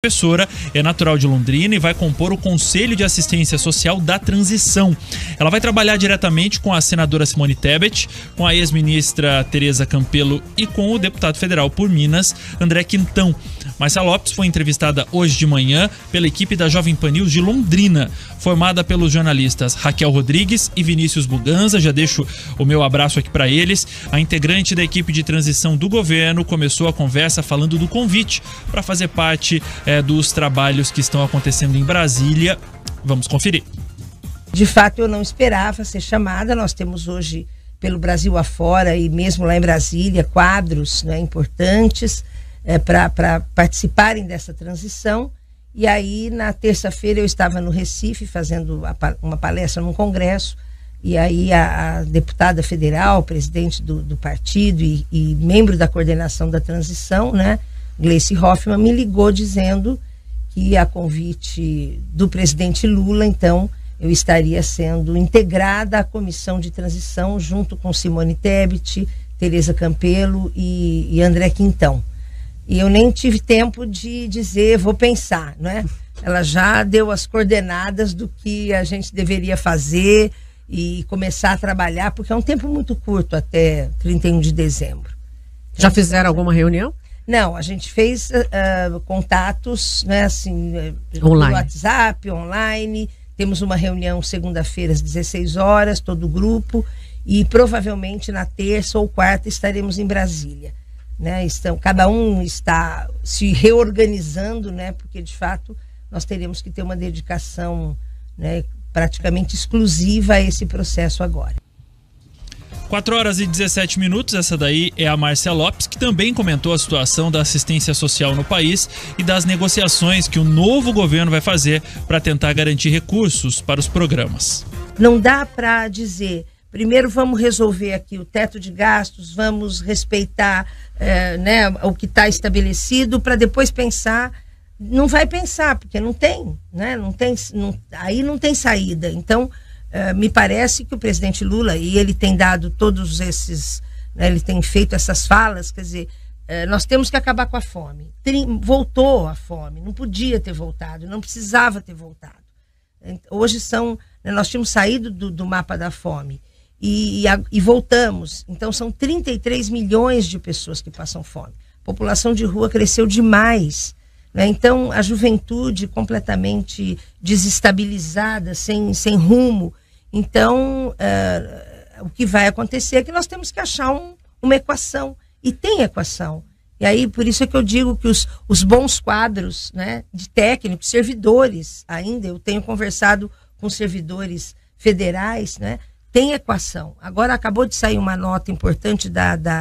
Professora, é natural de Londrina e vai compor o Conselho de Assistência Social da Transição. Ela vai trabalhar diretamente com a senadora Simone Tebet, com a ex-ministra Tereza Campelo e com o deputado federal por Minas, André Quintão. Márcia Lopes foi entrevistada hoje de manhã pela equipe da Jovem Pan News de Londrina, formada pelos jornalistas Raquel Rodrigues e Vinícius Buganza. Já deixo o meu abraço aqui para eles. A integrante da equipe de transição do governo começou a conversa falando do convite para fazer parte dos trabalhos que estão acontecendo em Brasília. Vamos conferir. De fato, eu não esperava ser chamada. Nós temos hoje, pelo Brasil afora e mesmo lá em Brasília, quadros, né, importantes para participarem dessa transição. E aí, na terça-feira, eu estava no Recife fazendo uma palestra num congresso. E aí a deputada federal, presidente do partido e membro da coordenação da transição, né, Gleice Hoffmann, me ligou dizendo que a convite do presidente Lula, então, eu estaria sendo integrada à comissão de transição junto com Simone Tebet, Tereza Campelo e André Quintão. E eu nem tive tempo de dizer, vou pensar, né? Ela já deu as coordenadas do que a gente deveria fazer e começar a trabalhar, porque é um tempo muito curto, até 31 de dezembro. Já fizeram alguma reunião? Não, a gente fez contatos, né, assim, online, no WhatsApp, online. Temos uma reunião segunda-feira às 16 horas, todo o grupo, e provavelmente na terça ou quarta estaremos em Brasília, né? Cada um está se reorganizando, né, porque de fato nós teremos que ter uma dedicação, né, praticamente exclusiva a esse processo agora. 4 horas e 17 minutos, essa daí é a Márcia Lopes, que também comentou a situação da assistência social no país e das negociações que o novo governo vai fazer para tentar garantir recursos para os programas. Não dá para dizer, primeiro vamos resolver aqui o teto de gastos, vamos respeitar né, o que está estabelecido, para depois pensar. Não vai pensar, porque não tem, né? Aí não tem saída. Então, me parece que o presidente Lula, e ele tem dado todos esses, né, ele tem feito essas falas, quer dizer, nós temos que acabar com a fome. Voltou a fome, não podia ter voltado, não precisava ter voltado. Hoje nós tínhamos saído do mapa da fome e voltamos. Então são 33 milhões de pessoas que passam fome. A população de rua cresceu demais. Então, a juventude completamente desestabilizada, sem rumo. Então, o que vai acontecer é que nós temos que achar uma equação. E tem equação. E aí, por isso é que eu digo que os bons quadros, né, de técnicos, servidores ainda, eu tenho conversado com servidores federais, né, tem equação. Agora, acabou de sair uma nota importante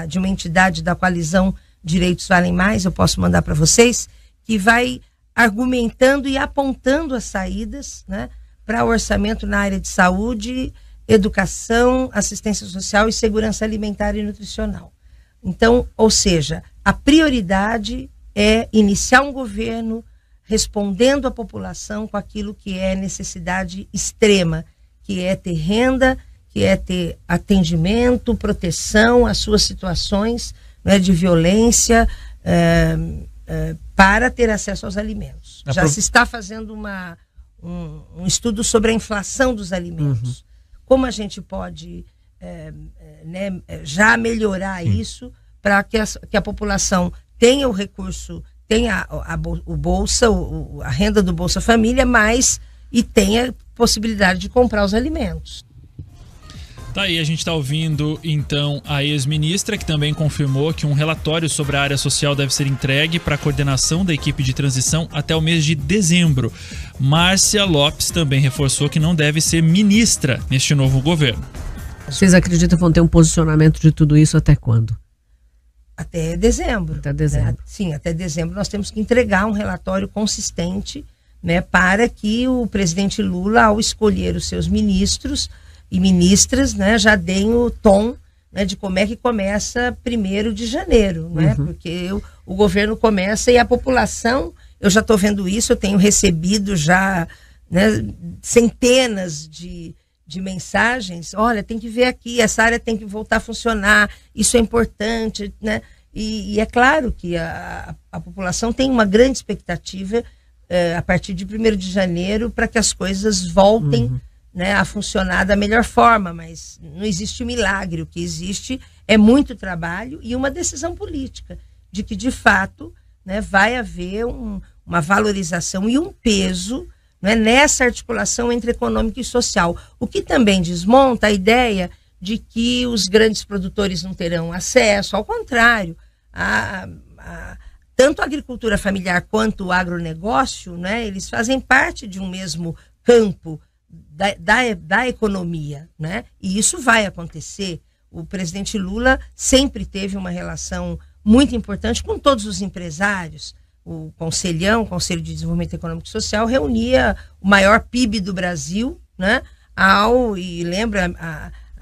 de uma entidade da coalizão Direitos Valem Mais, eu posso mandar para vocês, que vai argumentando e apontando as saídas, né, para o orçamento na área de saúde, educação, assistência social e segurança alimentar e nutricional. Então, ou seja, a prioridade é iniciar um governo respondendo à população com aquilo que é necessidade extrema, que é ter renda, que é ter atendimento, proteção às suas situações, né, de violência, para ter acesso aos alimentos. Já se está fazendo um estudo sobre a inflação dos alimentos. Como a gente pode né, já melhorar isso para que a população tenha o recurso, tenha o Bolsa, a renda do Bolsa Família, e tenha possibilidade de comprar os alimentos. Tá aí, a gente está ouvindo então a ex-ministra, que também confirmou que um relatório sobre a área social deve ser entregue para a coordenação da equipe de transição até o mês de dezembro. Márcia Lopes também reforçou que não deve ser ministra neste novo governo. Vocês acreditam que vão ter um posicionamento de tudo isso até quando? Até dezembro. Até dezembro. Né? Sim, até dezembro nós temos que entregar um relatório consistente, né, para que o presidente Lula, ao escolher os seus ministros e ministras, né, já deem o tom, né, de como é que começa 1º de janeiro, né? Porque o governo começa e a população, eu já estou vendo isso, eu tenho recebido já, né, centenas de mensagens. Olha, tem que ver aqui, essa área tem que voltar a funcionar, isso é importante, né? E é claro que a população tem uma grande expectativa a partir de 1º de janeiro para que as coisas voltem, né, a funcionar da melhor forma, mas não existe milagre. O que existe é muito trabalho e uma decisão política de que, de fato, né, vai haver uma valorização e um peso, né, nessa articulação entre econômico e social. O que também desmonta a ideia de que os grandes produtores não terão acesso, ao contrário, tanto a agricultura familiar quanto o agronegócio, né, eles fazem parte de um mesmo campo da economia, né, e isso vai acontecer. O presidente Lula sempre teve uma relação muito importante com todos os empresários. O Conselhão, o Conselho de Desenvolvimento Econômico e Social, reunia o maior PIB do Brasil, né, e lembra,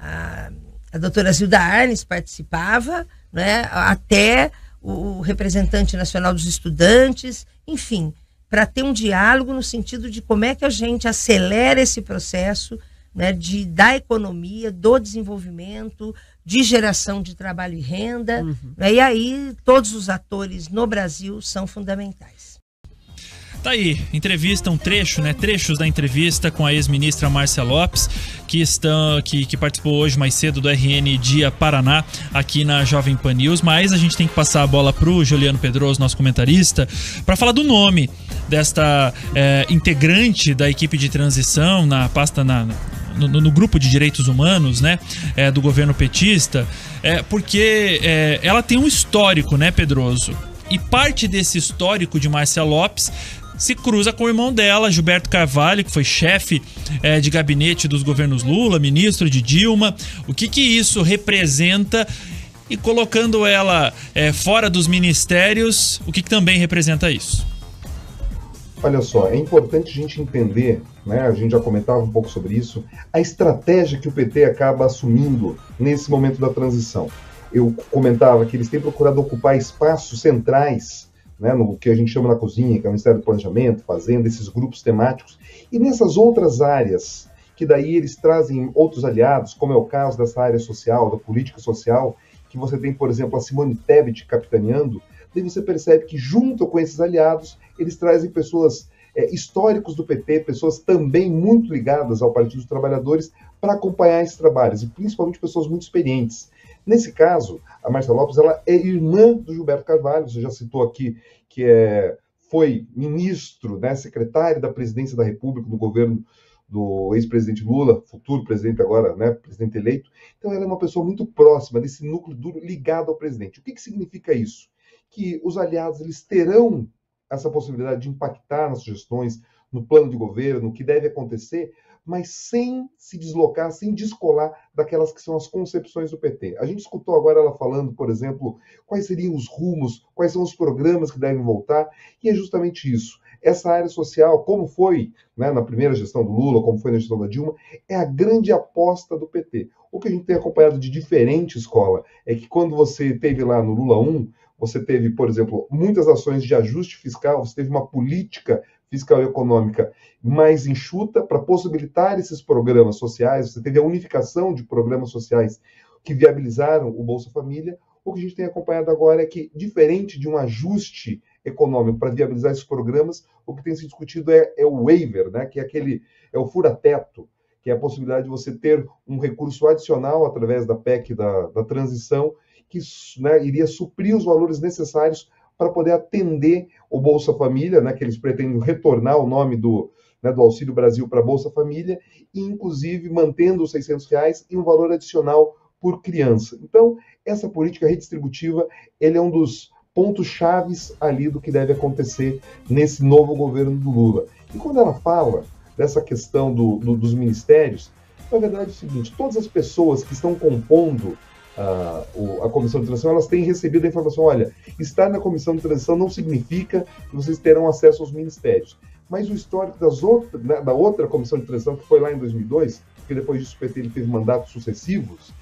a doutora Zilda Arnes participava, né, até o representante nacional dos estudantes, enfim, para ter um diálogo no sentido de como é que a gente acelera esse processo, né, da economia, do desenvolvimento, de geração de trabalho e renda, né, e aí todos os atores no Brasil são fundamentais. Tá aí, entrevista, trechos da entrevista com a ex-ministra Márcia Lopes, que participou hoje mais cedo do RN Dia Paraná, aqui na Jovem Pan News. Mas a gente tem que passar a bola pro Juliano Pedroso, nosso comentarista, para falar do nome desta integrante da equipe de transição na pasta no grupo de direitos humanos, né, do governo petista, porque ela tem um histórico, né, Pedroso? E parte desse histórico de Márcia Lopes se cruza com o irmão dela, Gilberto Carvalho, que foi chefe de gabinete dos governos Lula, ministro de Dilma. O que isso representa? E colocando ela fora dos ministérios, o que também representa isso? Olha só, é importante a gente entender, né, a gente já comentava um pouco sobre isso, a estratégia que o PT acaba assumindo nesse momento da transição. Eu comentava que eles têm procurado ocupar espaços centrais, né, no que a gente chama na cozinha, que é o Ministério do Planejamento, Fazenda, esses grupos temáticos, e nessas outras áreas, que daí eles trazem outros aliados, como é o caso dessa área social, da política social, que você tem, por exemplo, a Simone Tebet capitaneando, daí você percebe que junto com esses aliados, eles trazem pessoas históricos do PT, pessoas também muito ligadas ao Partido dos Trabalhadores, para acompanhar esses trabalhos, e principalmente pessoas muito experientes. Nesse caso, a Márcia Lopes, ela é irmã do Gilberto Carvalho, você já citou aqui que foi ministro, né, secretário da Presidência da República no governo do ex-presidente Lula, futuro presidente agora, né, presidente eleito. Então ela é uma pessoa muito próxima desse núcleo duro ligado ao presidente. O que significa isso? Que os aliados eles terão essa possibilidade de impactar nas sugestões, no plano de governo, no que deve acontecer, mas sem se deslocar, sem descolar daquelas que são as concepções do PT. A gente escutou agora ela falando, por exemplo, quais seriam os rumos, quais são os programas que devem voltar, e é justamente isso. Essa área social, como foi, né, na primeira gestão do Lula, como foi na gestão da Dilma, é a grande aposta do PT. O que a gente tem acompanhado de diferente, Escola, é que quando você teve lá no Lula 1, você teve, por exemplo, muitas ações de ajuste fiscal, você teve uma política fiscal e econômica mais enxuta para possibilitar esses programas sociais, você teve a unificação de programas sociais que viabilizaram o Bolsa Família. O que a gente tem acompanhado agora é que, diferente de um ajuste econômico para viabilizar esses programas, o que tem se discutido é o waiver, né, que é o fura-teto, que é a possibilidade de você ter um recurso adicional através da PEC da transição, que, né, iria suprir os valores necessários para poder atender o Bolsa Família, né, que eles pretendem retornar o nome do Auxílio Brasil para Bolsa Família, e inclusive mantendo os R$600 e um valor adicional por criança. Então, essa política redistributiva, ele é um dos pontos chaves ali do que deve acontecer nesse novo governo do Lula. E quando ela fala dessa questão dos ministérios, na verdade é o seguinte, todas as pessoas que estão compondo a comissão de transição, elas têm recebido a informação, olha, estar na comissão de transição não significa que vocês terão acesso aos ministérios. Mas o histórico da outra comissão de transição, que foi lá em 2002, porque depois disso o PT ele teve mandatos sucessivos,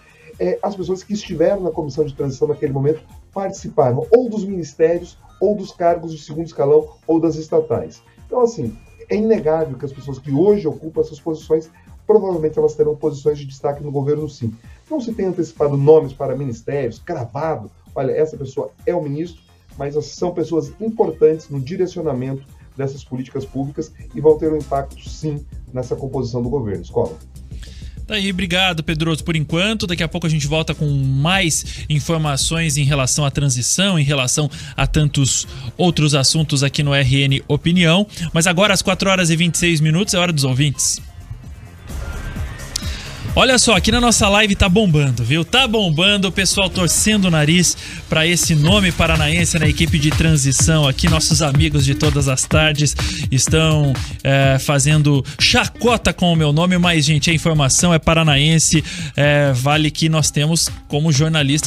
as pessoas que estiveram na comissão de transição naquele momento participaram ou dos ministérios, ou dos cargos de segundo escalão, ou das estatais. Então, assim, é inegável que as pessoas que hoje ocupam essas posições, provavelmente elas terão posições de destaque no governo, sim. Não se tem antecipado nomes para ministérios, cravado olha, essa pessoa é o ministro, mas são pessoas importantes no direcionamento dessas políticas públicas e vão ter um impacto, sim, nessa composição do governo. Escola. Daí, obrigado, Pedroso, por enquanto. Daqui a pouco a gente volta com mais informações em relação à transição, em relação a tantos outros assuntos aqui no RN Opinião. Mas agora, às 4h26, é hora dos ouvintes. Olha só, aqui na nossa live tá bombando, viu? Tá bombando, o pessoal torcendo o nariz para esse nome paranaense na equipe de transição aqui. Nossos amigos de todas as tardes estão fazendo chacota com o meu nome, mas, gente, a informação é paranaense. Vale que nós temos, como jornalistas,